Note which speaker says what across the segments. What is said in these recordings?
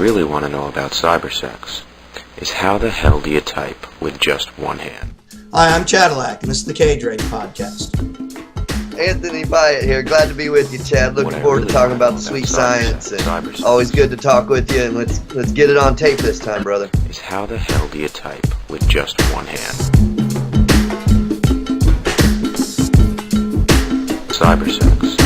Speaker 1: really want to know about cybersex is how the hell do you type with just one hand?
Speaker 2: Hi, I'm Chadillac, and this is the Cage Rage Podcast.
Speaker 3: Anthony Piatt here. Glad to be with you, Chad. Looking forward to talking about the sweet science. And always good to talk with you, and let's get it on tape this time, brother.
Speaker 1: Is how the hell do you type with just one hand? Cybersex.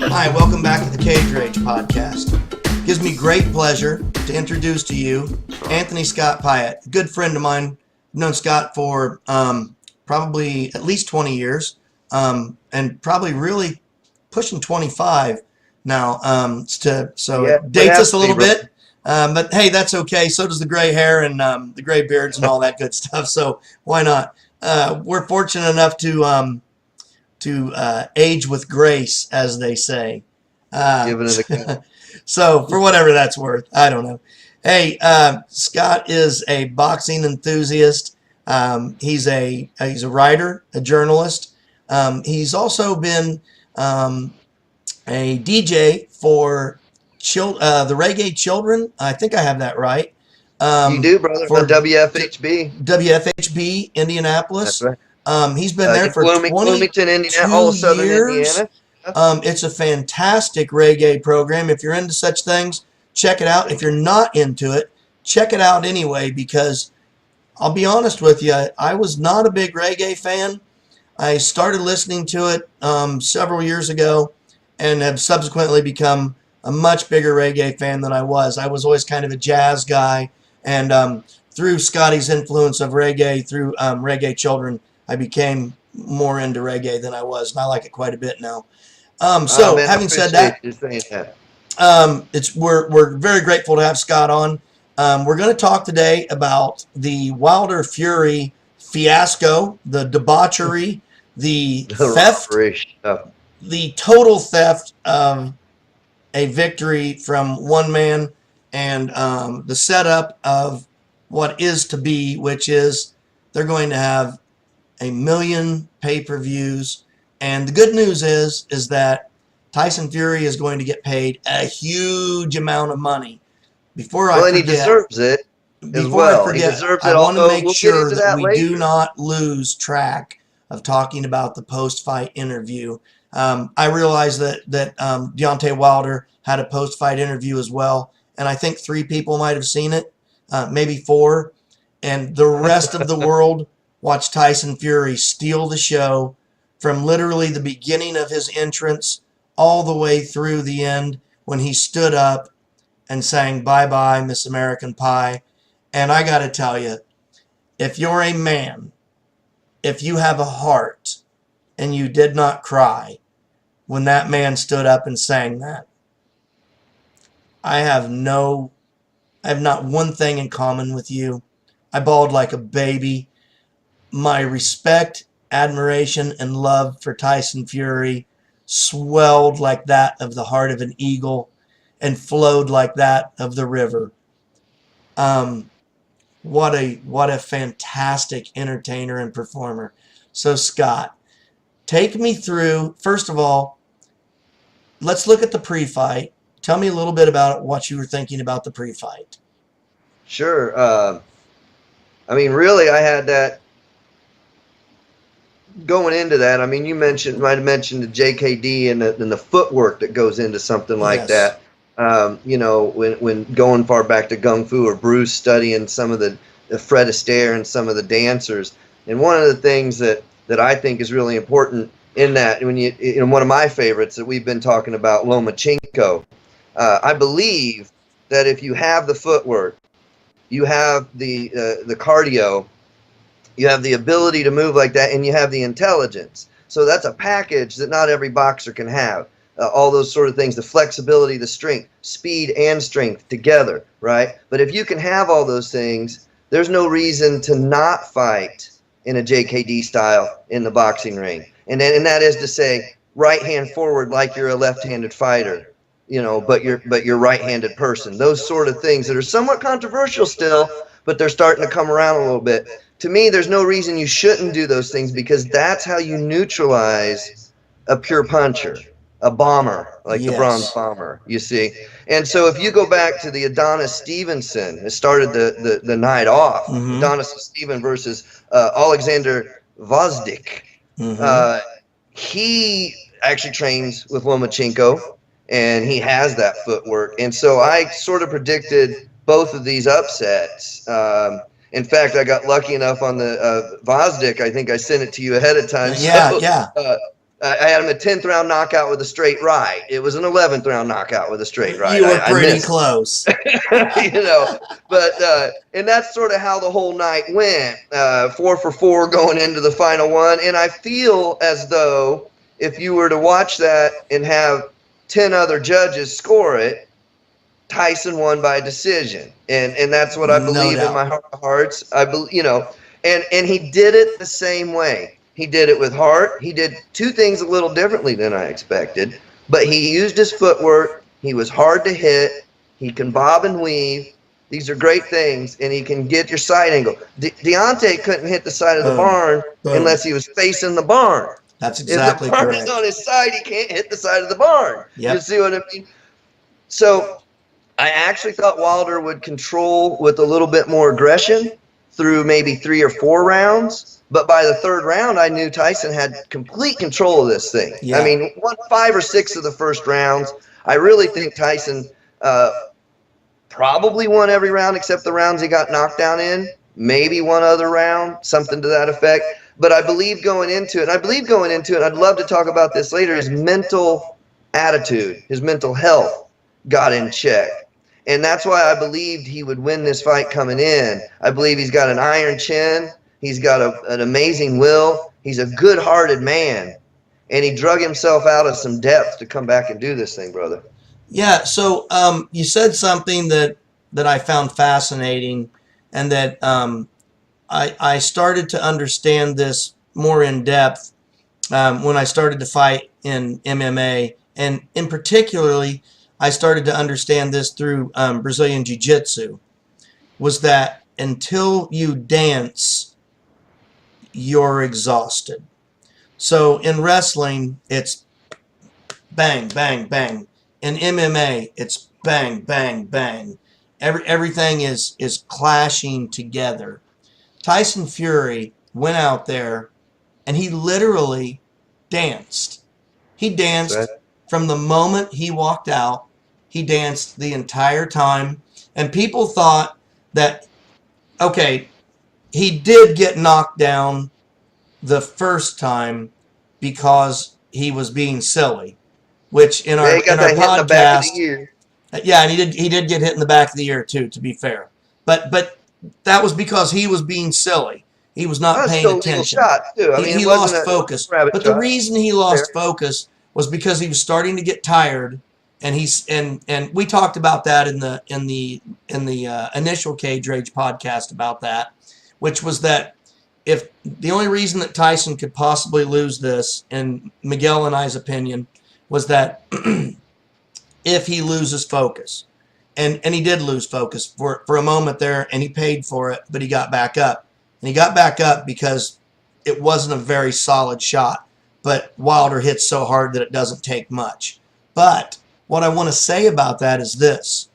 Speaker 2: Hi, welcome back to the Cage Rage Podcast. It gives me great pleasure to introduce to you Anthony Scott Piatt, a good friend of mine. I've known Scott for probably at least 20 years, and probably really pushing 25 now. It dates us a little bit, but hey, that's okay. So does the gray hair and the gray beards and all that good stuff. So why not? We're fortunate enough to age with grace, as they say. So for whatever that's worth, I don't know. Hey, Scott is a boxing enthusiast. He's a writer, a journalist. He's also been a DJ for the Reggae Children. I think I have that right.
Speaker 3: You do, brother. For WFHB.
Speaker 2: WFHB, Indianapolis.
Speaker 3: That's right.
Speaker 2: He's been there for
Speaker 3: Bloomington, Indiana, all of Southern Indiana.
Speaker 2: It's a fantastic reggae program. If you're into such things, check it out. If you're not into it, check it out anyway, because I'll be honest with you, I was not a big reggae fan. I started listening to it several years ago and have subsequently become a much bigger reggae fan than I was. I was always kind of a jazz guy, and through Scotty's influence of reggae, through Reggae Children, I became more into reggae than I was, and I like it quite a bit now. Having said that, we're very grateful to have Scott on. We're going to talk today about the Wilder Fury fiasco, the debauchery, the theft, the total theft of a victory from one man, and the setup of what is to be, which is they're going to have 1 million pay-per-views. And the good news is that Tyson Fury is going to get paid a huge amount of money.
Speaker 3: And he deserves it as well. He deserves it.
Speaker 2: I want to make sure that we do not lose track of talking about the post-fight interview. I realize that Deontay Wilder had a post-fight interview as well, and I think 3 people might have seen it, maybe 4, and the rest of the world watched Tyson Fury steal the show from literally the beginning of his entrance all the way through the end when he stood up and sang "Bye-Bye, Miss American Pie." And I got to tell you, if you're a man, if you have a heart, and you did not cry when that man stood up and sang that, I have not one thing in common with you. I bawled like a baby. My respect, admiration, and love for Tyson Fury swelled like that of the heart of an eagle and flowed like that of the river. What a fantastic entertainer and performer. So Scott, take me through, first of all, let's look at the pre-fight. Tell me a little bit about what you were thinking about the pre-fight.
Speaker 3: Sure. Really, I had that going into that. You might have mentioned the JKD and the footwork that goes into something like that. When going far back to Kung Fu or Bruce, studying some of the Fred Astaire and some of the dancers. And one of the things that I think is really important in that, one of my favorites that we've been talking about, Lomachenko. I believe that if you have the footwork, you have the cardio, you have the ability to move like that, and you have the intelligence. So that's a package that not every boxer can have. All those sort of things, the flexibility, the strength, speed and strength together, right? But if you can have all those things, there's no reason to not fight in a JKD style in the boxing ring. And that is to say, right hand forward like you're a left-handed fighter, but you're right-handed person. Those sort of things that are somewhat controversial still, but they're starting to come around a little bit. To me, there's no reason you shouldn't do those things, because that's how you neutralize a pure puncher. a bomber, like the
Speaker 2: Yes.
Speaker 3: bronze bomber, you see. And so if you go back to the Adonis Stevenson, it started the night off. Adonis Stevenson versus Alexander Vozdik. He actually trains with Lomachenko, and he has that footwork. And so I sort of predicted both of these upsets. In fact, I got lucky enough on the Vozdik. I think I sent it to you ahead of time.
Speaker 2: Yeah.
Speaker 3: I had him a 10th round knockout with a straight right. It was an 11th round knockout with a straight right.
Speaker 2: You were pretty close.
Speaker 3: You know, but and that's sort of how the whole night went. 4 for 4 going into the final one. And I feel as though if you were to watch that and have 10 other judges score it, Tyson won by decision. And that's what I believe in my heart of hearts. I believe, you know, and he did it the same way. He did it with heart. He did two things a little differently than I expected, but he used his footwork. He was hard to hit. He can bob and weave. These are great things, and he can get your side angle. Deontay couldn't hit the side of the barn unless he was facing the barn.
Speaker 2: That's exactly
Speaker 3: correct. If the barn
Speaker 2: correct.
Speaker 3: is on his side, he can't hit the side of the barn.
Speaker 2: Yep.
Speaker 3: You see what I mean? So I actually thought Wilder would control with a little bit more aggression through maybe 3 or 4 rounds. But by the 3rd round, I knew Tyson had complete control of this thing.
Speaker 2: Yeah.
Speaker 3: I mean, won 5 or 6 of the first rounds. I really think Tyson probably won every round except the rounds he got knocked down in. Maybe one other round, something to that effect. But I believe going into it, I'd love to talk about this later, his mental attitude, his mental health got in check. And that's why I believed he would win this fight coming in. I believe he's got an iron chin. He's got an amazing will. He's a good-hearted man. And he drug himself out of some depth to come back and do this thing, brother.
Speaker 2: Yeah, so you said something that I found fascinating, and that I started to understand this more in depth when I started to fight in MMA. And in particularly, I started to understand this through Brazilian Jiu-Jitsu, was that until you dance, you're exhausted. So in wrestling, it's bang, bang, bang. In MMA, it's bang, bang, bang. Everything is clashing together. Tyson Fury went out there and he literally danced. He danced from the moment he walked out. He danced the entire time. And people thought that, okay, he did get knocked down the first time because he was being silly, which in our podcast, yeah, and he did get hit in the back of the ear too, to be fair. But that was because he was being silly. He was not paying attention. He lost focus. But the reason he lost focus was because he was starting to get tired, and we talked about that in the initial Cage Rage podcast about that, which was that if the only reason that Tyson could possibly lose this, in Miguel and I's opinion, was that if he loses focus. And he did lose focus for a moment there, and he paid for it, but he got back up. And he got back up because it wasn't a very solid shot, but Wilder hits so hard that it doesn't take much. But what I want to say about that is this.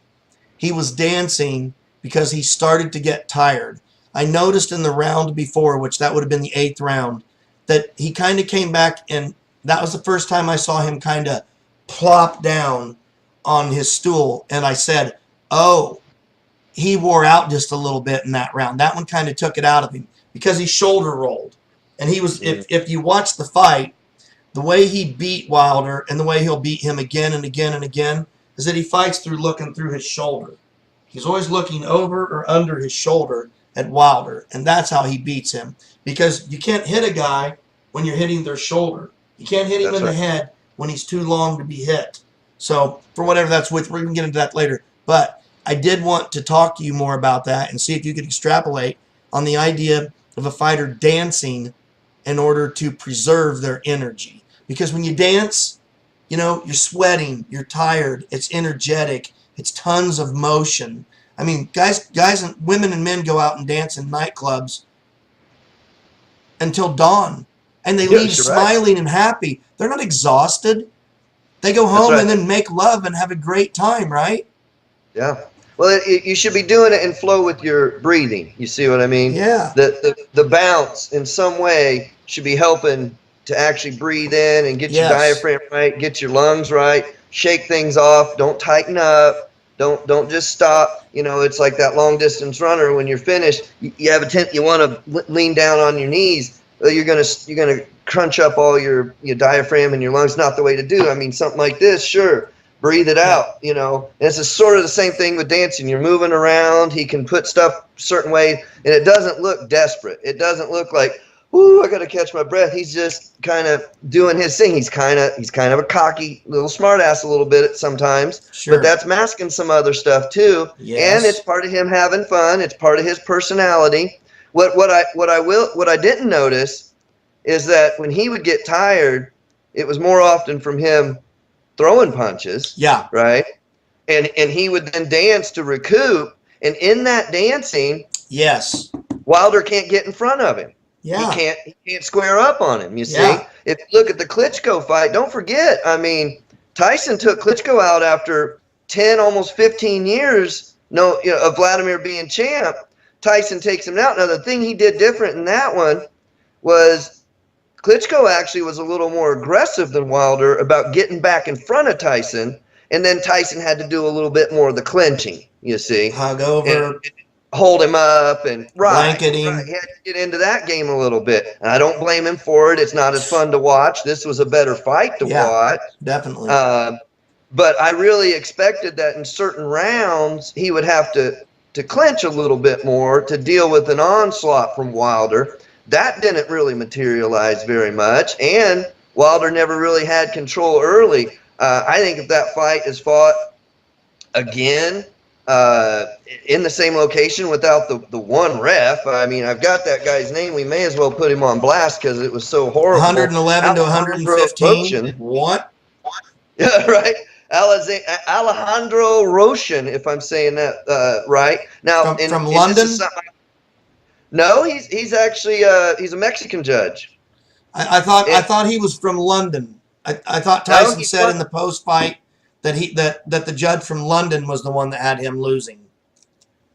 Speaker 2: He was dancing because he started to get tired. I noticed in the round before, which that would have been the 8th round, that he kind of came back, and that was the first time I saw him kind of plop down on his stool, and I said, oh, he wore out just a little bit in that round. That one kind of took it out of him because he shoulder rolled. And he was, if you watch the fight, the way he beat Wilder and the way he'll beat him again and again and again is that he fights through looking through his shoulder. He's always looking over or under his shoulder at Wilder, and that's how he beats him. Because you can't hit a guy when you're hitting their shoulder. You can't hit him in the head when he's too long to be hit. So, for whatever that's worth, we're going to get into that later. But I did want to talk to you more about that and see if you could extrapolate on the idea of a fighter dancing in order to preserve their energy. Because when you dance, you know, you're sweating, you're tired, it's energetic, it's tons of motion. I mean, guys and women and men go out and dance in nightclubs until dawn, and they leave smiling and happy. They're not exhausted. They go home and then make love and have a great time, right?
Speaker 3: Yeah. Well, you should be doing it in flow with your breathing. You see what I mean?
Speaker 2: Yeah.
Speaker 3: The bounce in some way should be helping to actually breathe in and get your diaphragm right, get your lungs right, shake things off. Don't tighten up. Don't just stop. You know, it's like that long distance runner. When you're finished, you have you want to lean down on your knees. You're gonna crunch up all your diaphragm and your lungs. Not the way to do. I mean, something like this, sure. Breathe it out, you know. And it's sort of the same thing with dancing. You're moving around. He can put stuff a certain way, and it doesn't look desperate. It doesn't look like, ooh, I got to catch my breath. He's just kind of doing his thing. He's kind of a cocky little smartass a little bit sometimes. Sure. But that's masking some other stuff too. Yes. And it's part of him having fun. It's part of his personality. What I didn't notice is that when he would get tired, it was more often from him throwing punches. Yeah. Right. And he would then dance to recoup. And in that dancing, yes, Wilder can't get in front of him. Yeah. He can't square up on him, you see. Yeah. If you look at the Klitschko fight, don't forget, I mean, Tyson took Klitschko out after 10, almost 15 years of Vladimir being champ. Tyson takes him out. Now, the thing he did different in that one was Klitschko actually was a little more aggressive than Wilder about getting back in front of Tyson, and then Tyson had to do a little bit more of the clinching, you see. Hug over. And hold him up and blanket him. Right. He had to get into that game a little bit. And I don't blame him for it. It's not as fun to watch. This was a better fight to watch. Definitely. But I really expected that in certain rounds he would have to clinch a little bit more to deal with an onslaught from Wilder. That didn't really materialize very much, and Wilder never really had control early. I think if that fight is fought again in the same location without the one ref, I mean, I've got that guy's name. We may as well put him on blast because it was so horrible. 111 to 115. What? Yeah, right. Alejandro Roshan, if I'm saying that right. Now, from London. No, he's actually he's a Mexican judge. I thought he was from London. I thought Tyson said in the post fight that that the judge from London was the one that had him losing.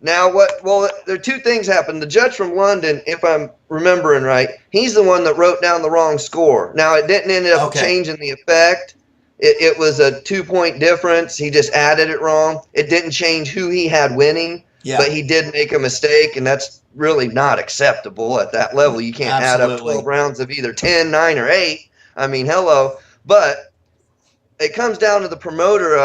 Speaker 3: Now well, there are two things happened. The judge from London, if I'm remembering right, he's the one that wrote down the wrong score. Now it didn't end up changing the effect. It was a 2-point difference. He just added it wrong. It didn't change who he had winning. Yeah. But he did make a mistake, and that's really not acceptable at that level. You can't add up 12 rounds of either 10, 9, or 8. I mean, hello. But it comes down to the promoter,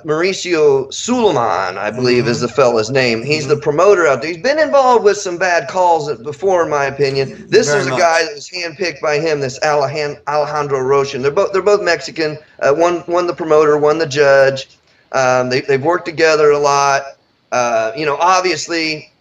Speaker 3: Mauricio Suleiman, I believe is the fella's name. He's the promoter out there. He's been involved with some bad calls before, in my opinion. This is a guy that was handpicked by him, this Alejandro Roshan. They're both Mexican. One the promoter, one the judge. They've worked together a lot. Obviously,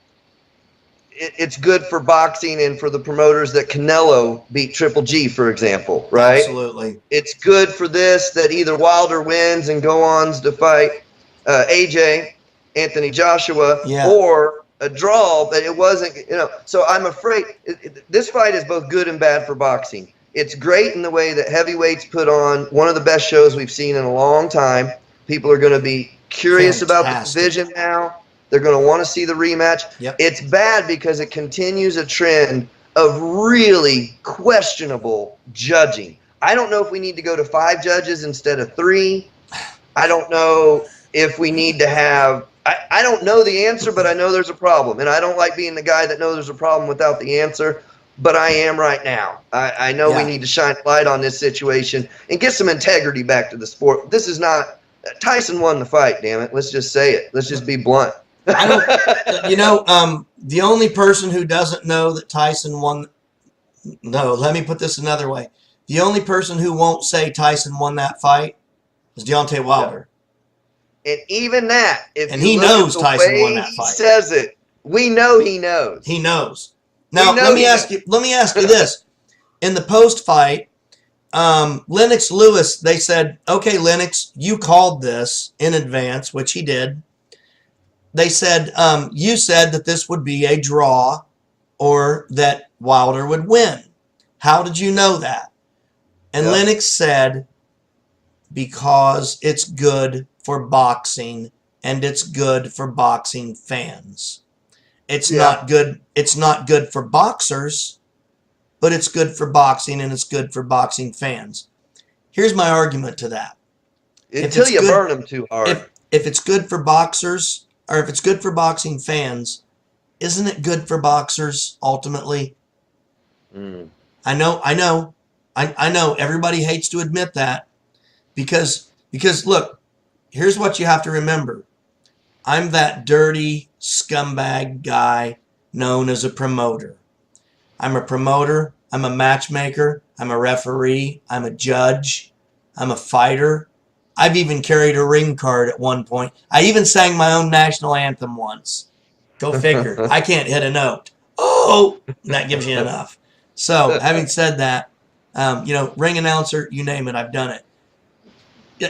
Speaker 3: it's good for boxing and for the promoters that Canelo beat Triple G, for example, right? Absolutely. It's good for this that either Wilder wins and go on to fight AJ, Anthony Joshua, or a draw, but it wasn't, So I'm afraid this fight is both good and bad for boxing. It's great in the way that heavyweights put on one of the best shows we've seen in a long time. People are going to be curious about the division now. They're going to want to see the rematch. Yep. It's bad because it continues a trend of really questionable judging. I don't know if we need to go to 5 judges instead of 3. I don't know if we need to have – I don't know the answer, but I know there's a problem. And I don't like being the guy that knows there's a problem without the answer, but I am right now. I know we need to shine light on this situation and get some integrity back to the sport. This is not – Tyson won the fight, damn it. Let's just say it. Let's just be blunt. I don't, the only person who doesn't know that Tyson won, no, let me put this another way. The only person who won't say Tyson won that fight is Deontay Wilder. And even that, and he knows Tyson won that fight. He says it. We know he knows. He knows. Now, let me ask you this. In the post fight, Lennox Lewis, they said, okay, Lennox, you called this in advance, which he did. They said, you said that this would be a draw or that Wilder would win. How did you know that? And Lennox said,
Speaker 2: because it's good for boxing and it's good for boxing fans. It's not good. It's not good for boxers, but it's good for boxing and it's good for boxing fans. Here's my argument to that.
Speaker 3: Until you burn them too hard.
Speaker 2: If it's good for boxers, or if it's good for boxing fans, isn't it good for boxers ultimately? I know. Everybody hates to admit that because look, here's what you have to remember. I'm that dirty scumbag guy known as a promoter. I'm a promoter. I'm a matchmaker. I'm a referee. I'm a judge. I'm a fighter. I've even carried a ring card at one point. I even sang my own national anthem once. Go figure. I can't hit a note. Oh, that gives you enough. So, having said that, ring announcer, you name it, I've done it.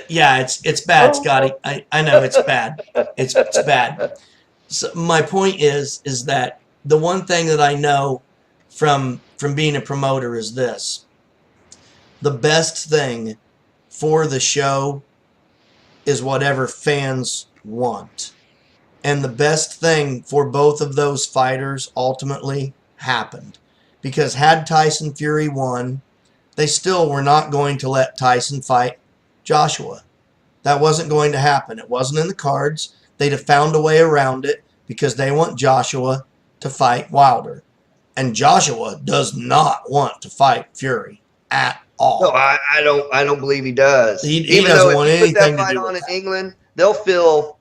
Speaker 2: Yeah, it's bad, Scotty. I know it's bad. It's bad. So my point is that the one thing that I know from being a promoter is this: the best thing for the show is whatever fans want. And the best thing for both of those fighters ultimately happened. Because had Tyson Fury won, they still were not going to let Tyson fight Joshua. That wasn't going to happen. It wasn't in the cards. They'd have found a way around it because they want Joshua to fight Wilder. And Joshua does not want to fight Fury at all.
Speaker 3: No, I don't believe he does.
Speaker 2: He doesn't want anything to do with that. Even though if you put that fight on in
Speaker 3: England, they'll feel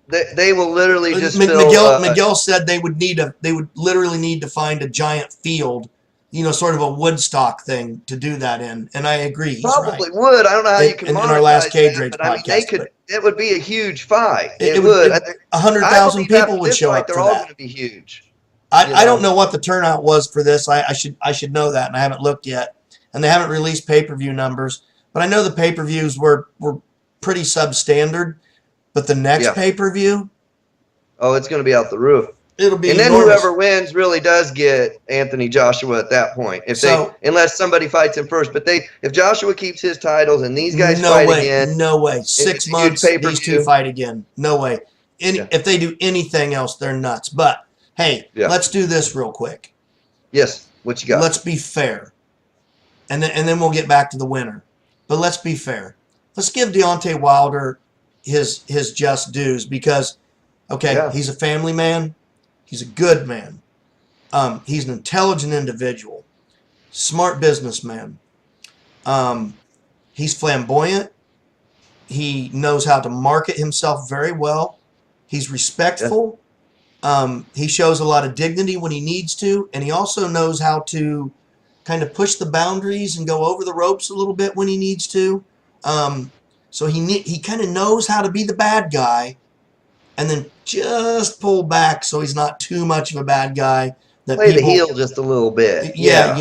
Speaker 3: they will literally just
Speaker 2: Miguel said they would literally need to find a giant field, sort of a Woodstock thing to do that in. And I agree. He's
Speaker 3: probably
Speaker 2: right.
Speaker 3: would. I don't know how you can
Speaker 2: in our last Cage Rage podcast.
Speaker 3: They could. It would be a huge fight.
Speaker 2: It would. 100,000 people would show up for that.
Speaker 3: They're all going to be huge.
Speaker 2: I don't know what the turnout was for this. I should know that, and I haven't looked yet. And they haven't released pay-per-view numbers, but I know the pay-per-views were pretty substandard. But the next pay-per-view,
Speaker 3: it's going to be out the roof.
Speaker 2: It'll be
Speaker 3: and then
Speaker 2: enormous.
Speaker 3: Whoever wins really does get Anthony Joshua at that point. Unless somebody fights him first, but if Joshua keeps his titles and these guys fight again,
Speaker 2: no way. 6 months, these two fight again. No way. If they do anything else, they're nuts. But hey, let's do this real quick.
Speaker 3: Yes, what you got?
Speaker 2: Let's be fair, and then we'll get back to the winner. But let's be fair. Let's give Deontay Wilder his just dues because, he's a family man. He's a good man. He's an intelligent individual, smart businessman. He's flamboyant. He knows how to market himself very well. He's respectful. He shows a lot of dignity when he needs to, and he also knows how to kind of push the boundaries and go over the ropes a little bit when he needs to. So he kind of knows how to be the bad guy and then just pull back so he's not too much of a bad guy.
Speaker 3: Play the heel just a little bit.
Speaker 2: Yeah.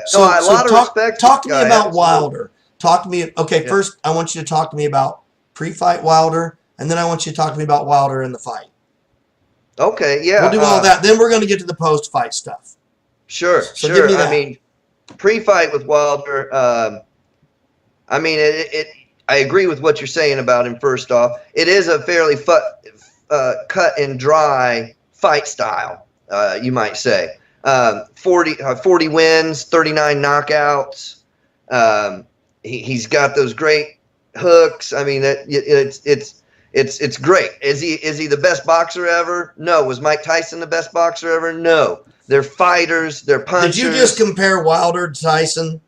Speaker 3: So a lot of respect.
Speaker 2: Talk to me about Wilder. Talk to me. Okay, first I want you to talk to me about pre-fight Wilder, and then I want you to talk to me about Wilder in the fight.
Speaker 3: Okay, yeah.
Speaker 2: We'll do all that. Then we're going to get to the post-fight stuff.
Speaker 3: Sure.
Speaker 2: Give me that.
Speaker 3: I mean, pre-fight with Wilder, I agree with what you're saying about him, first off. It is a fairly cut and dry fight style, you might say. 40 wins, 39 knockouts. He's got those great hooks. I mean, it's great. Is he the best boxer ever? No. Was Mike Tyson the best boxer ever? No. They're fighters. They're punchers.
Speaker 2: Did you just compare Wilder to Tyson?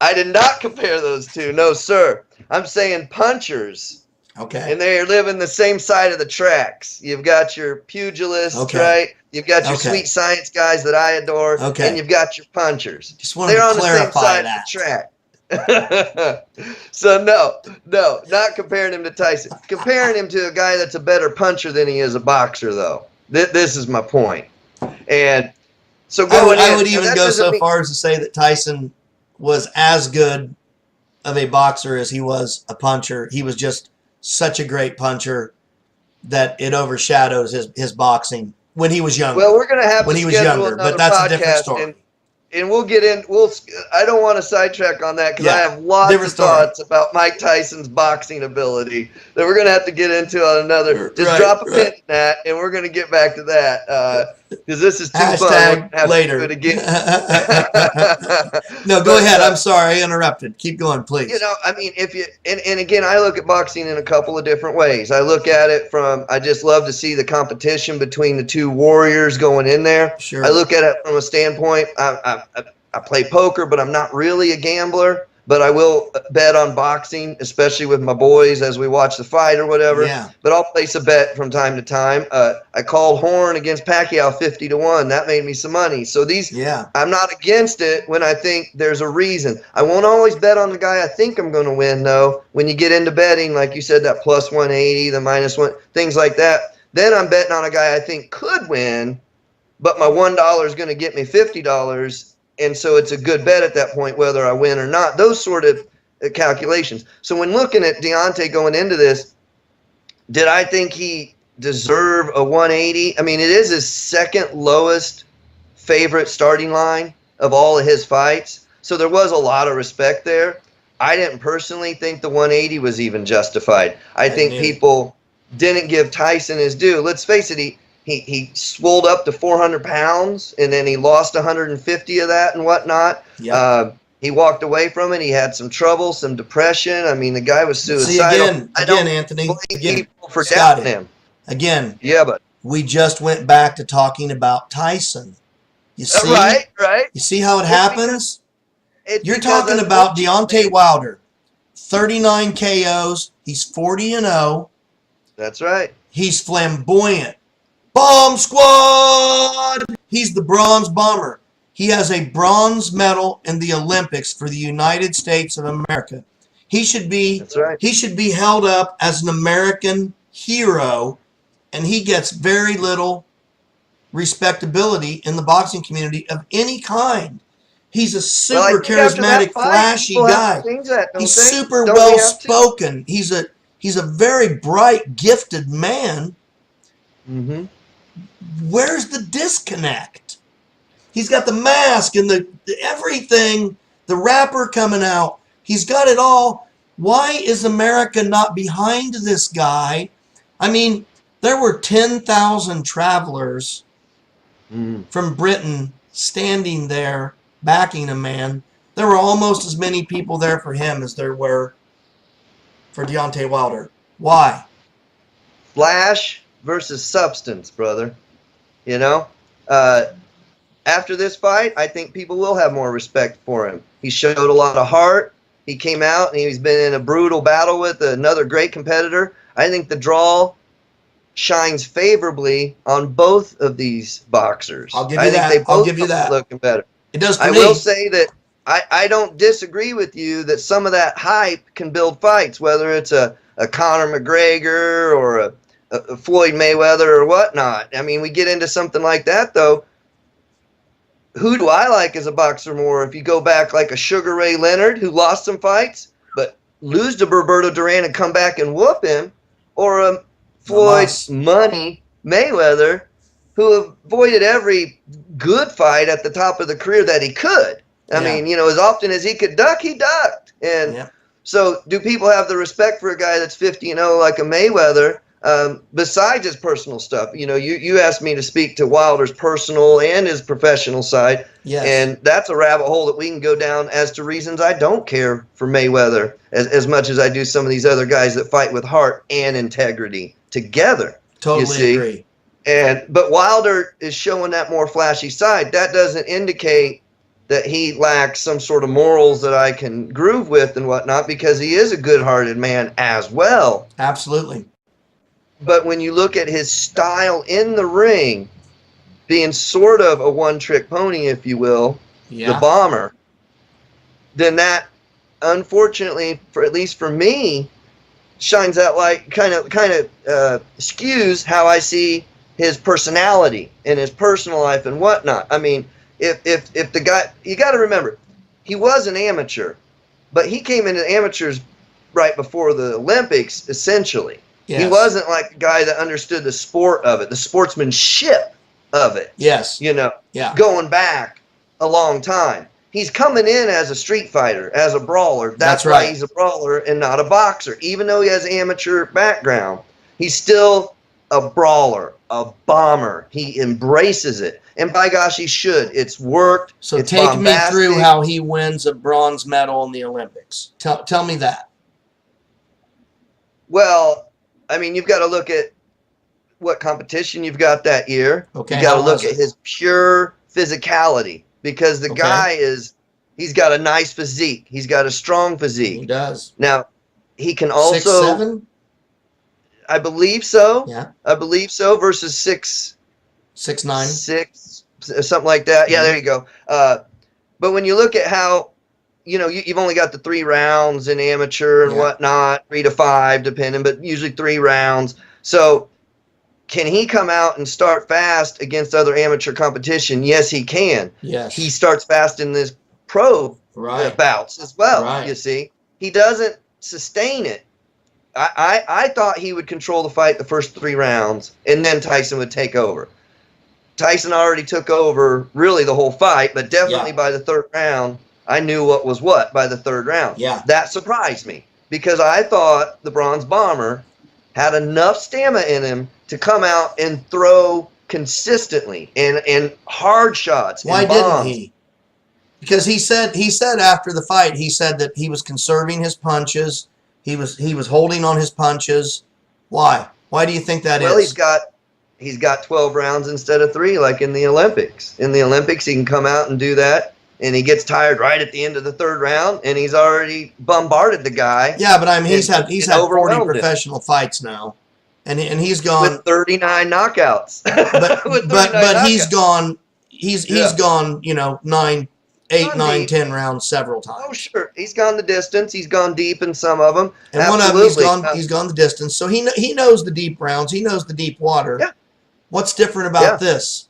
Speaker 3: I did not compare those two. No, sir. I'm saying punchers.
Speaker 2: Okay.
Speaker 3: And they live in the same side of the tracks. You've got your pugilists, right? You've got your sweet science guys that I adore. Okay. And you've got your punchers.
Speaker 2: Just wanted to clarify
Speaker 3: side of the track. So no, not comparing him to Tyson. Comparing him to a guy that's a better puncher than he is a boxer, though. This is my point. And so
Speaker 2: I would even go so far as to say that Tyson was as good of a boxer as he was a puncher. He was just such a great puncher that it overshadows his boxing when he was younger.
Speaker 3: Well, we're going to have
Speaker 2: when he was younger, but that's a different story.
Speaker 3: and we'll get in. I don't want to sidetrack on that because I have lots of thoughts about Mike Tyson's boxing ability that we're going to have to get into on another. Just drop a pin in that, and we're going to get back to that because this is too fun.
Speaker 2: Later.
Speaker 3: To do it again.
Speaker 2: No, go ahead. I'm sorry, I interrupted. Keep going, please.
Speaker 3: You know, I mean, if you and again, I look at boxing in a couple of different ways. I look at it from I just love to see the competition between the two warriors going in there.
Speaker 2: Sure.
Speaker 3: I look at it from a standpoint. I play poker, but I'm not really a gambler. But I will bet on boxing, especially with my boys as we watch the fight or whatever.
Speaker 2: Yeah.
Speaker 3: But I'll place a bet from time to time. I called Horn against Pacquiao 50-1. That made me some money. So I'm not against it when I think there's a reason. I won't always bet on the guy I think I'm going to win, though. When you get into betting, like you said, that plus 180, the minus one, things like that, then I'm betting on a guy I think could win, but my $1 is going to get me $50. And so it's a good bet at that point, whether I win or not. Those sort of calculations. So when looking at Deontay going into this, did I think he deserved a 180? I mean, it is his second lowest favorite starting line of all of his fights. So there was a lot of respect there. I didn't personally think the 180 was even justified. I think people didn't give Tyson his due. Let's face it, he swolled up to 400 pounds, and then he lost 150 of that and whatnot. Yep. He walked away from it. He had some trouble, some depression. I mean, the guy was suicidal.
Speaker 2: See, again, Anthony,
Speaker 3: people for doubting him.
Speaker 2: Again,
Speaker 3: but
Speaker 2: we just went back to talking about Tyson. You see,
Speaker 3: right.
Speaker 2: You see how it happens? You're talking about Deontay Wilder, 39 KOs. He's 40-0.
Speaker 3: That's right.
Speaker 2: He's flamboyant. Bomb Squad! He's the bronze bomber. He has a bronze medal in the Olympics for the United States of America. He should be he should be held up as an American hero, and he gets very little respectability in the boxing community of any kind. He's a super charismatic, flashy guy. He's super well spoken. He's a very bright, gifted man.
Speaker 3: Mm-hmm.
Speaker 2: Where's the disconnect? He's got the mask and the everything, the rapper coming out. He's got it all. Why is America not behind this guy? I mean, there were 10,000 travelers from Britain standing there backing a man. There were almost as many people there for him as there were for Deontay Wilder. Why?
Speaker 3: Flash versus substance, brother. You know, after this fight, I think people will have more respect for him. He showed a lot of heart. He came out and he's been in a brutal battle with another great competitor. I think the draw shines favorably on both of these boxers.
Speaker 2: I'll give you that. I'll give you that.
Speaker 3: Looking better.
Speaker 2: It does for
Speaker 3: me. I will say that I don't disagree with you that some of that hype can build fights, whether it's a Conor McGregor or a Floyd Mayweather or whatnot. I mean, we get into something like that, though. Who do I like as a boxer more? If you go back like a Sugar Ray Leonard, who lost some fights, but lose to Roberto Duran and come back and whoop him, or a Floyd Money Mayweather, who avoided every good fight at the top of the career that he could. I mean, you know, as often as he could duck, he ducked. And so do people have the respect for a guy that's 50-0 like a Mayweather? Besides his personal stuff, you know, you asked me to speak to Wilder's personal and his professional side, and that's a rabbit hole that we can go down as to reasons I don't care for Mayweather as much as I do some of these other guys that fight with heart and integrity together.
Speaker 2: Totally agree.
Speaker 3: But Wilder is showing that more flashy side. That doesn't indicate that he lacks some sort of morals that I can groove with and whatnot, because he is a good-hearted man as well.
Speaker 2: Absolutely.
Speaker 3: But when you look at his style in the ring, being sort of a one-trick pony, if you will, the bomber, then that, unfortunately, for at least for me, shines that light, kind of skews how I see his personality and his personal life and whatnot. I mean, if the guy, you got to remember, he was an amateur, but he came into amateurs right before the Olympics, essentially. Yes. He wasn't like a guy that understood the sport of it, the sportsmanship of it.
Speaker 2: Yes.
Speaker 3: You know, going back a long time. He's coming in as a street fighter, as a brawler. That's
Speaker 2: right.
Speaker 3: why he's a brawler and not a boxer. Even though he has amateur background, he's still a brawler, a bomber. He embraces it. And by gosh, he should. It's worked.
Speaker 2: So
Speaker 3: it's
Speaker 2: take
Speaker 3: bombastic.
Speaker 2: me through how he wins a bronze medal in the Olympics. Tell me that.
Speaker 3: Well, I mean, you've got to look at what competition you've got that year.
Speaker 2: Okay,
Speaker 3: you got to look at his pure physicality, because the guy he's got a nice physique. He's got a strong physique.
Speaker 2: He does.
Speaker 3: Now, he can also
Speaker 2: 6'7"?
Speaker 3: I believe so.
Speaker 2: Yeah.
Speaker 3: I believe so, versus 6'9", 6, something like that. Yeah, there you go. But when you look at how, you've only got the 3 rounds in amateur and whatnot, 3 to 5 depending, but usually 3 rounds. So can he come out and start fast against other amateur competition? Yes, he can.
Speaker 2: Yes.
Speaker 3: He starts fast in this pro bouts as well.
Speaker 2: Right.
Speaker 3: You see, he doesn't sustain it. I thought he would control the fight the first 3 rounds, and then Tyson would take over. Tyson already took over really the whole fight, but definitely by the 3rd round, I knew what was what by the 3rd round.
Speaker 2: Yeah.
Speaker 3: That surprised me, because I thought the Bronze Bomber had enough stamina in him to come out and throw consistently and hard shots.
Speaker 2: Why didn't he? Because he said after the fight, he said that he was conserving his punches. He was holding on his punches. Why? Why do you think that is?
Speaker 3: Well, he's got 12 rounds instead of 3, like in the Olympics. In the Olympics, he can come out and do that, and he gets tired right at the end of the 3rd round, and he's already bombarded the guy.
Speaker 2: Yeah, but I mean, he's had 40 professional
Speaker 3: him.
Speaker 2: Fights now, and he's gone
Speaker 3: with 39 knockouts.
Speaker 2: But he's gone. He's gone. 8, 9, 10 rounds several times.
Speaker 3: Oh, sure. He's gone the distance. He's gone deep in some of them.
Speaker 2: And
Speaker 3: Absolutely.
Speaker 2: one of them, he's gone the distance. So he knows the deep rounds. He knows the deep water.
Speaker 3: Yeah.
Speaker 2: What's different about this?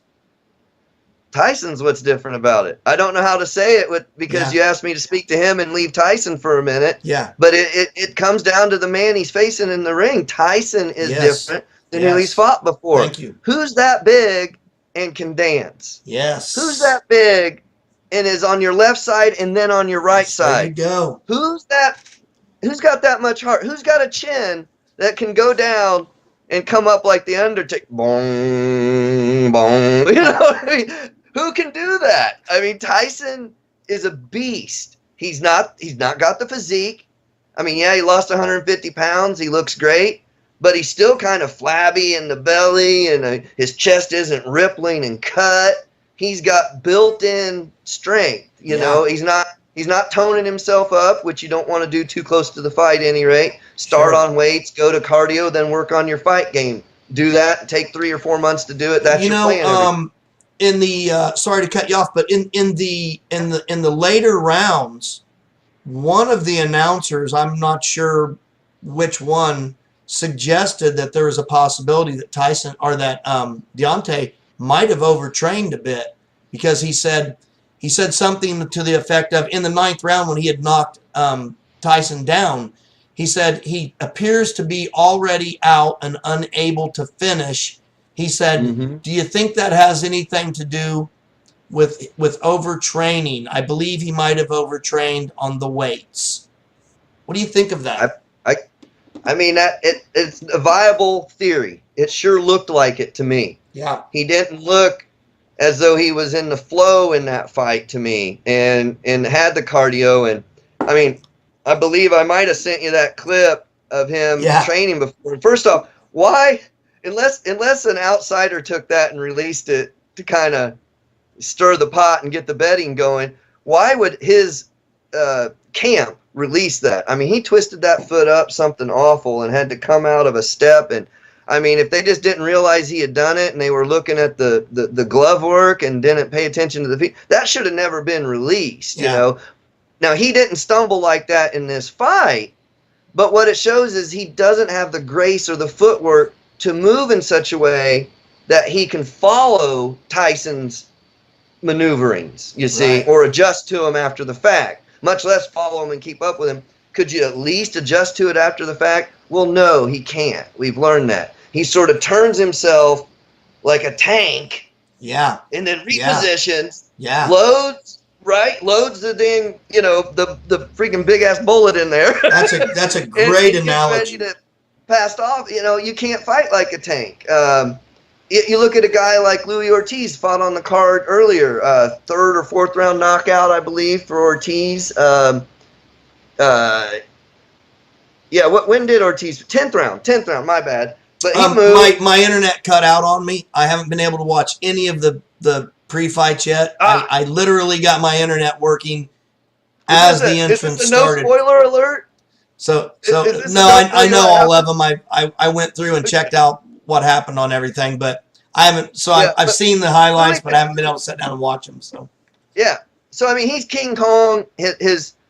Speaker 3: Tyson's what's different about it. I don't know how to say it because you asked me to speak to him and leave Tyson for a minute.
Speaker 2: Yeah.
Speaker 3: But it comes down to the man he's facing in the ring. Tyson is different than who he's fought before.
Speaker 2: Thank you.
Speaker 3: Who's that big and can dance?
Speaker 2: Yes.
Speaker 3: Who's that big and is on your left side and then on your right side?
Speaker 2: There you go.
Speaker 3: Who's got that much heart? Who's got a chin that can go down and come up like the Undertaker? Boom, boom. What I mean? Who can do that? I mean, Tyson is a beast. He's not got the physique. I mean, he lost 150 pounds. He looks great, but he's still kind of flabby in the belly, and his chest isn't rippling and cut. He's got built-in strength. You know, he's not toning himself up, which you don't want to do too close to the fight at any rate. Start on weights, go to cardio, then work on your fight game. Do that. Take 3 or 4 months to do it. That's your plan.
Speaker 2: In the sorry to cut you off, but in the later rounds, one of the announcers, I'm not sure which one, suggested that there was a possibility that Tyson or that Deontay might have overtrained a bit, because he said something to the effect of, in the 9th round when he had knocked Tyson down, he said he appears to be already out and unable to finish. He said, do you think that has anything to do with overtraining? I believe he might have overtrained on the weights. What do you think of that?
Speaker 3: I mean, it's a viable theory. It sure looked like it to me.
Speaker 2: Yeah.
Speaker 3: He didn't look as though he was in the flow in that fight to me, and had the cardio. And I mean, I believe I might have sent you that clip of him training before. First off, why? Unless an outsider took that and released it to kind of stir the pot and get the betting going, why would his camp release that? I mean, he twisted that foot up something awful and had to come out of a step. And I mean, if they just didn't realize he had done it and they were looking at the glove work and didn't pay attention to the feet, that should have never been released. You know. Now, he didn't stumble like that in this fight, but what it shows is he doesn't have the grace or the footwork to move in such a way that he can follow Tyson's maneuverings, you see, or adjust to him after the fact, much less follow him and keep up with him. Could you at least adjust to it after the fact? Well, no, he can't. We've learned that. He sort of turns himself like a tank
Speaker 2: Yeah.
Speaker 3: And then repositions.
Speaker 2: Yeah.
Speaker 3: Loads, right? Loads the dang, the freaking big ass bullet in there.
Speaker 2: That's a great
Speaker 3: and
Speaker 2: analogy.
Speaker 3: ready to pass off. You can't fight like a tank. You look at a guy like Louis Ortiz, fought on the card earlier, third or fourth round knockout, I believe, for Ortiz. When did Ortiz? 10th round, my bad. But he moved.
Speaker 2: My internet cut out on me. I haven't been able to watch any of the pre-fights yet. I literally got my internet working as the entrance started.
Speaker 3: No spoiler alert?
Speaker 2: So no, I know all of them. I went through and checked out what happened on everything, but I haven't. So I've seen the highlights, but I haven't been able to sit down and watch them. So
Speaker 3: yeah. So I mean, he's King Kong.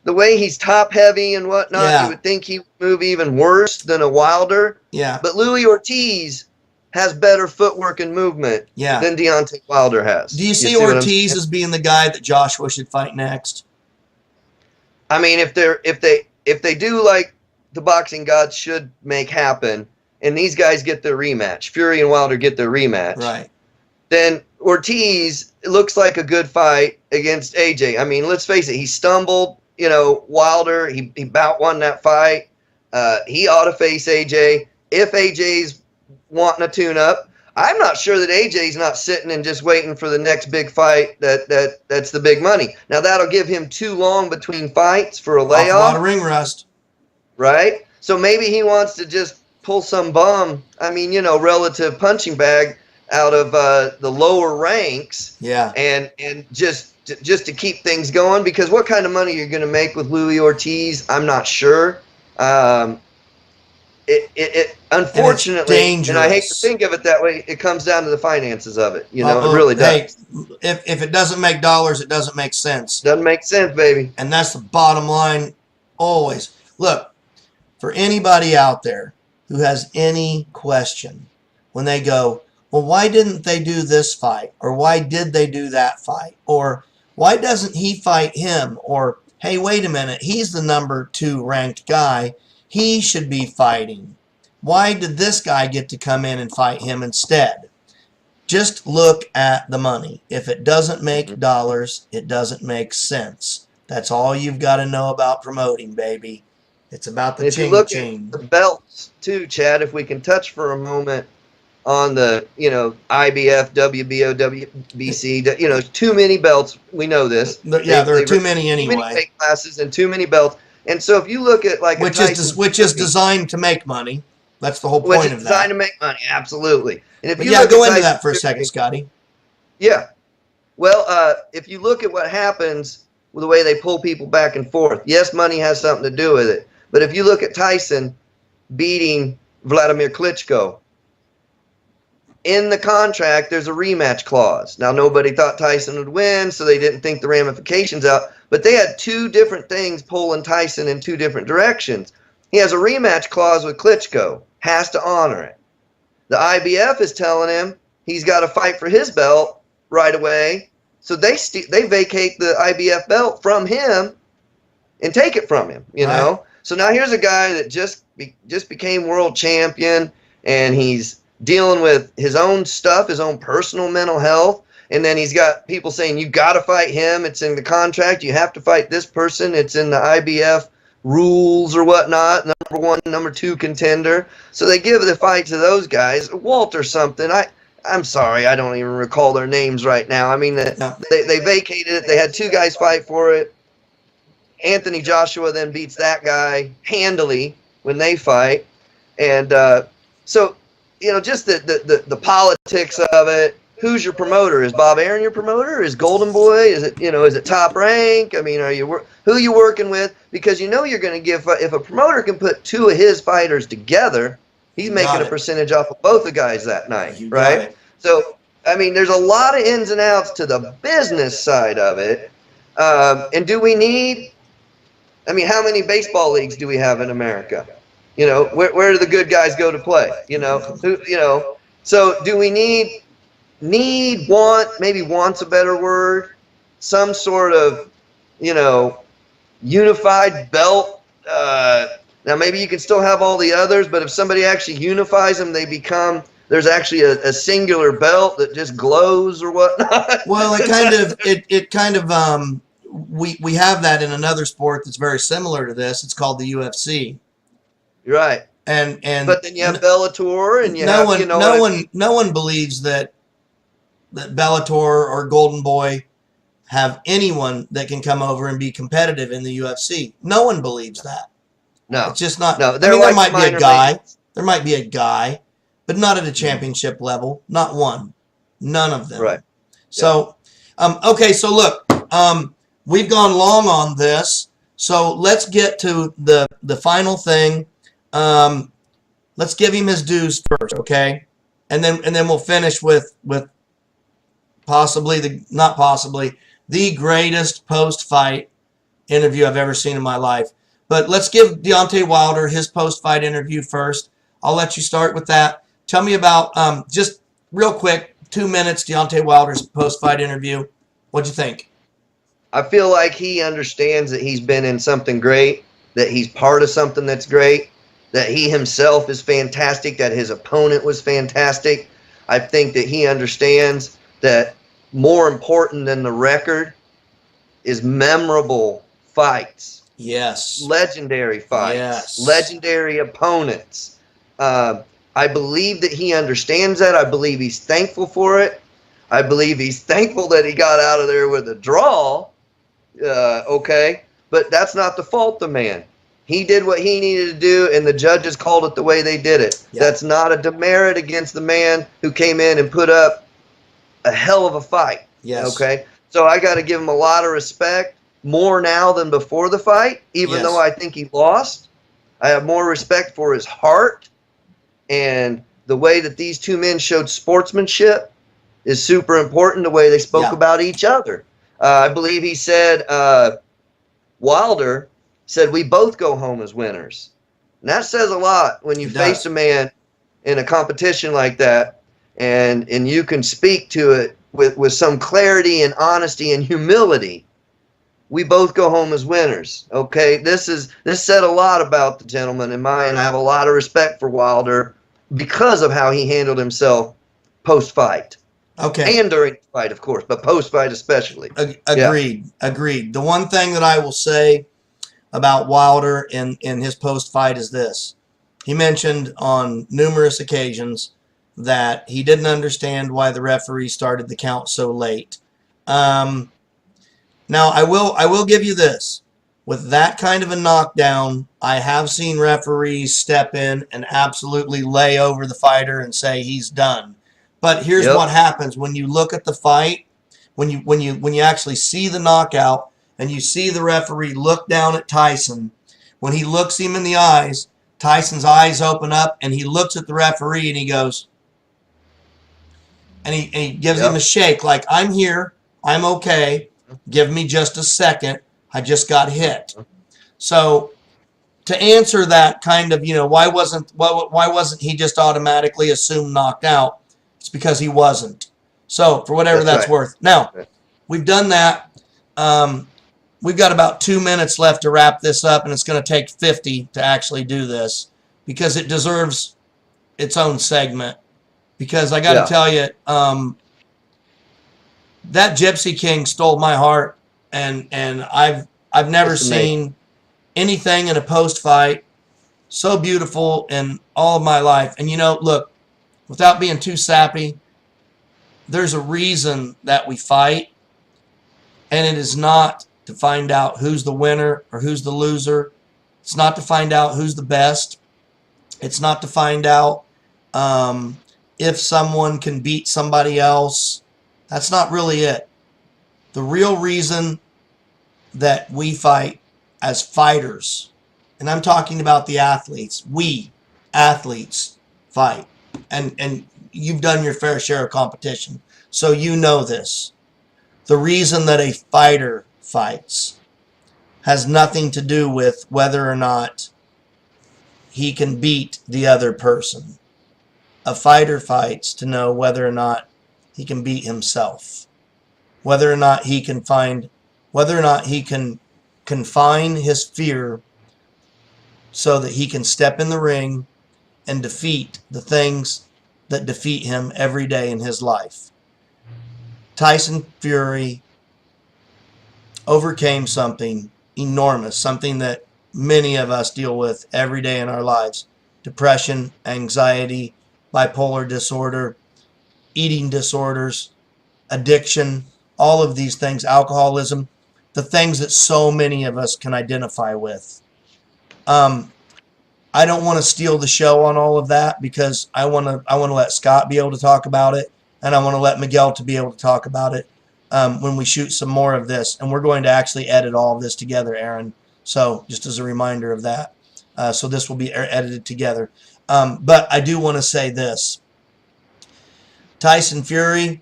Speaker 3: The way he's top heavy and whatnot, you would think he would move even worse than a Wilder.
Speaker 2: Yeah.
Speaker 3: But Louis Ortiz has better footwork and movement than Deontay Wilder has.
Speaker 2: Do you see Ortiz as being the guy that Joshua should fight next?
Speaker 3: I mean, if they do like the boxing gods should make happen, and these guys get their rematch, Fury and Wilder get their rematch,
Speaker 2: right?
Speaker 3: Then Ortiz looks like a good fight against AJ. I mean, let's face it, he stumbled. Wilder, he about won that fight. He ought to face AJ. If AJ's wanting a tune-up, I'm not sure that AJ's not sitting and just waiting for the next big fight that's the big money. Now, that'll give him too long between fights for a layoff.
Speaker 2: A lot of ring rust.
Speaker 3: Right? So maybe he wants to just pull some bum, relative punching bag out of the lower ranks.
Speaker 2: Yeah.
Speaker 3: And just to keep things going, because what kind of money you're going to make with Louis Ortiz, I'm not sure. It unfortunately, and I hate to think of it that way, it comes down to the finances of it. It really does.
Speaker 2: Hey, if it doesn't make dollars, it doesn't make sense.
Speaker 3: Doesn't make sense, baby.
Speaker 2: And that's the bottom line always. Look, for anybody out there who has any question when they go, well, why didn't they do this fight? Or why did they do that fight? Or why doesn't he fight him? Or, hey, wait a minute, he's the number 2 ranked guy. He should be fighting. Why did this guy get to come in and fight him instead? Just look at the money. If it doesn't make dollars, it doesn't make sense. That's all you've got to know about promoting, baby. It's about the ching-ching.
Speaker 3: If you look at the belts, too, Chad, if we can touch for a moment on the, IBF, WBO, WBC, too many belts. We know this.
Speaker 2: Yeah, there are too many anyway.
Speaker 3: Too many weight classes and too many belts. And so if you look at like
Speaker 2: which is designed to make money. That's the whole point of that. Which is
Speaker 3: designed to make money, absolutely. And if you
Speaker 2: go into that for a second, Scotty.
Speaker 3: Yeah. Well, if you look at what happens with the way they pull people back and forth, yes, money has something to do with it. But if you look at Tyson beating Vladimir Klitschko, in the contract, there's a rematch clause. Now, nobody thought Tyson would win, so they didn't think the ramifications out. But they had 2 different things pulling Tyson in 2 different directions. He has a rematch clause with Klitschko, has to honor it. The IBF is telling him he's got to fight for his belt right away. So they vacate the IBF belt from him and take it from him, you know. So now here's a guy that just became world champion, and he's dealing with his own stuff, his own personal mental health, and then he's got people saying, you got to fight him. It's in the contract. You have to fight this person. It's in the IBF rules or whatnot. Number 1, number 2 contender. So they give the fight to those guys. Walter something. I'm sorry, I don't even recall their names right now. I mean, they vacated it. They had 2 guys fight for it. Anthony Joshua then beats that guy handily when they fight. And so, just the politics of it. Who's your promoter? Is Bob Aaron your promoter? Is Golden Boy? Is it Top Rank? I mean, who are you working with? Because you're going to give, if a promoter can put 2 of his fighters together, he's making a percentage off of both the guys that night, right? So, I mean, there's a lot of ins and outs to the business side of it. And do we need, how many baseball leagues do we have in America? Where do the good guys go to play? So do we want's a better word, some sort of, unified belt. Now maybe you can still have all the others, but if somebody actually unifies them, they become there's actually a singular belt that just glows or whatnot.
Speaker 2: Well, we have that in another sport that's very similar to this. It's called the UFC.
Speaker 3: Right.
Speaker 2: And
Speaker 3: but then you have Bellator, and
Speaker 2: no one believes that Bellator or Golden Boy have anyone that can come over and be competitive in the UFC. No one believes that.
Speaker 3: No,
Speaker 2: it's just not.
Speaker 3: No,
Speaker 2: there might be a guy. There might be a guy, but not at a championship level. Not one. None of them.
Speaker 3: Right.
Speaker 2: So, okay. So look, we've gone long on this. So let's get to the final thing. Let's give him his dues first, okay? And then we'll finish with the greatest post-fight interview I've ever seen in my life. But let's give Deontay Wilder his post-fight interview first. I'll let you start with that. Tell me about, just real quick, 2 minutes, Deontay Wilder's post-fight interview. What'd you think?
Speaker 3: I feel like he understands that he's been in something great, that he's part of something that's great, that he himself is fantastic, that his opponent was fantastic. I think that he understands that more important than the record is memorable fights.
Speaker 2: Yes.
Speaker 3: Legendary fights.
Speaker 2: Yes.
Speaker 3: Legendary opponents. I believe that he understands that. I believe he's thankful for it. I believe he's thankful that he got out of there with a draw. Okay. But that's not the fault of the man. He did what he needed to do, and the judges called it the way they did it. Yep. That's not a demerit against the man who came in and put up a hell of a fight.
Speaker 2: Yes.
Speaker 3: Okay. So I got to give him a lot of respect, more now than before the fight, even though I think he lost. I have more respect for his heart, and the way that these two men showed sportsmanship is super important, the way they spoke about each other. I believe he said, Wilder said, we both go home as winners. And that says a lot when you face a man in a competition like that, and you can speak to it with some clarity and honesty and humility. We both go home as winners. Okay, this said a lot about the gentleman in mine. I have a lot of respect for Wilder because of how he handled himself post-fight.
Speaker 2: Okay.
Speaker 3: And during the fight, of course, but post-fight especially.
Speaker 2: Agreed. Agreed. The one thing that I will say about Wilder in his post-fight is this. He mentioned on numerous occasions that he didn't understand why the referee started the count so late. Now, I will give you this. With that kind of a knockdown, I have seen referees step in and absolutely lay over the fighter and say he's done. But here's what happens when you look at the fight, when you actually see the knockout and you see the referee look down at Tyson. When he looks him in the eyes, Tyson's eyes open up and he looks at the referee and he goes, and he gives him a shake like, I'm here, I'm okay, give me just a second, I just got hit. So to answer that kind of, why wasn't he just automatically assumed knocked out? It's because he wasn't. So for whatever that's worth. Now, we've done that. We've got about 2 minutes left to wrap this up, and it's going to take 50 to actually do this because it deserves its own segment. Because I got to tell you, that Gypsy King stole my heart, and I've never seen anything in a post-fight so beautiful in all of my life. And look, without being too sappy, there's a reason that we fight, and it is not to find out who's the winner or who's the loser. It's not to find out who's the best. It's not to find out if someone can beat somebody else. That's not really it. The real reason that we fight as fighters, and I'm talking about the athletes, we athletes fight. And you've done your fair share of competition, so you know this. The reason that a fighter fights has nothing to do with whether or not he can beat the other person. A fighter fights to know whether or not he can beat himself, whether or not he can confine his fear so that he can step in the ring and defeat the things that defeat him every day in his life. Tyson Fury overcame something enormous, something that many of us deal with every day in our lives. Depression, anxiety, bipolar disorder, eating disorders, addiction, all of these things, alcoholism, the things that so many of us can identify with. I don't want to steal the show on all of that because I want to let Scott be able to talk about it, and I want to let Miguel to be able to talk about it when we shoot some more of this. And we're going to actually edit all of this together, Aaron. So just as a reminder of that. So this will be edited together. But I do want to say this. Tyson Fury,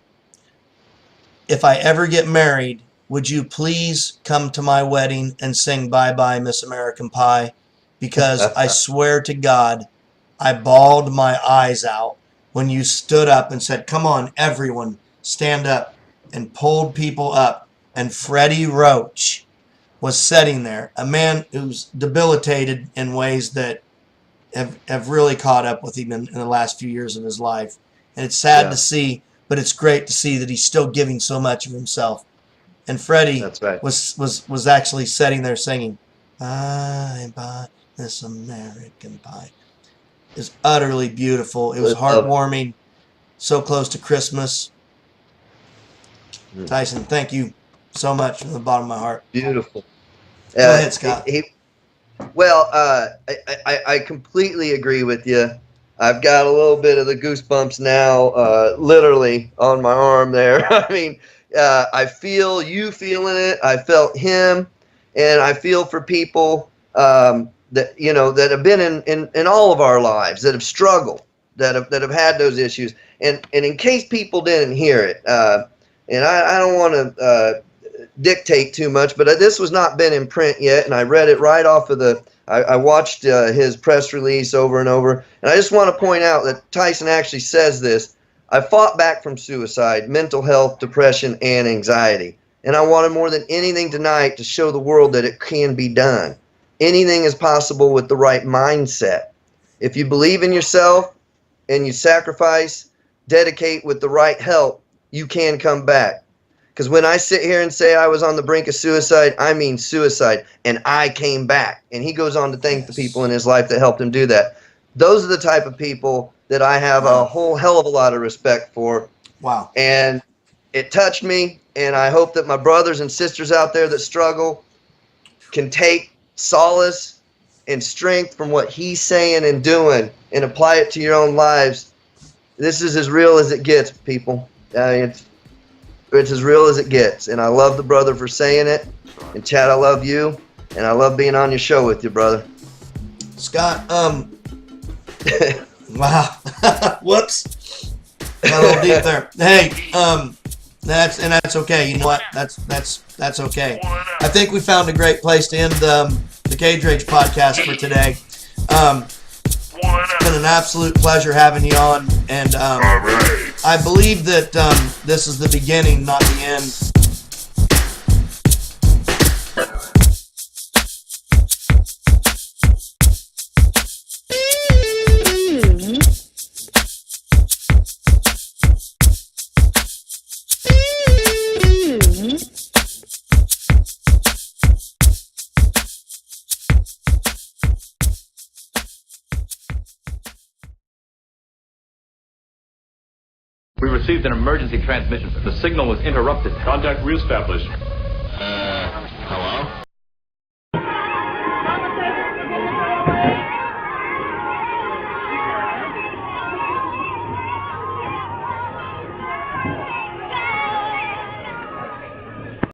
Speaker 2: if I ever get married, would you please come to my wedding and sing Bye Bye Miss American Pie? Because I swear to God, I bawled my eyes out when you stood up and said, come on, everyone, stand up, and pulled people up. And Freddie Roach was sitting there, a man who's debilitated in ways that have really caught up with him in the last few years of his life. And it's sad to see, but it's great to see that he's still giving so much of himself. And Freddie was actually sitting there singing, Bye Bye This American Pie. It was utterly beautiful. It was heartwarming. So close to Christmas. Tyson, thank you so much from the bottom of my heart.
Speaker 3: Beautiful.
Speaker 2: Go ahead, Scott.
Speaker 3: I completely agree with you. I've got a little bit of the goosebumps now, literally on my arm there. I mean, I feel you feeling it. I felt him, and I feel for people that that have been in all of our lives, that have struggled, that have had those issues. And in case people didn't hear it, and I don't want to dictate too much, but this was not been in print yet, and I read it right off of I watched his press release over and over, and I just want to point out that Tyson actually says this. I fought back from suicide, mental health, depression, and anxiety, and I wanted more than anything tonight to show the world that it can be done. Anything is possible with the right mindset. If you believe in yourself and you sacrifice, dedicate with the right help, you can come back. Because when I sit here and say I was on the brink of suicide, I mean suicide, and I came back. And he goes on to thank the people in his life that helped him do that. Those are the type of people that I have a whole hell of a lot of respect for.
Speaker 2: Wow.
Speaker 3: And it touched me, and I hope that my brothers and sisters out there that struggle can take solace and strength from what he's saying and doing and apply it to your own lives. This is as real as it gets, people. It's as real as it gets, and I love the brother for saying it. And Chad, I love you, and I love being on your show with you, brother.
Speaker 2: Scott, wow, whoops, got a little deep there. Hey, that's okay. You know what? That's okay. I think we found a great place to end the Cage Rage podcast for today. It's been an absolute pleasure having you on, and I believe that this is the beginning, not the end.
Speaker 4: We received an emergency transmission. The signal was interrupted.
Speaker 5: Contact reestablished.
Speaker 4: Hello?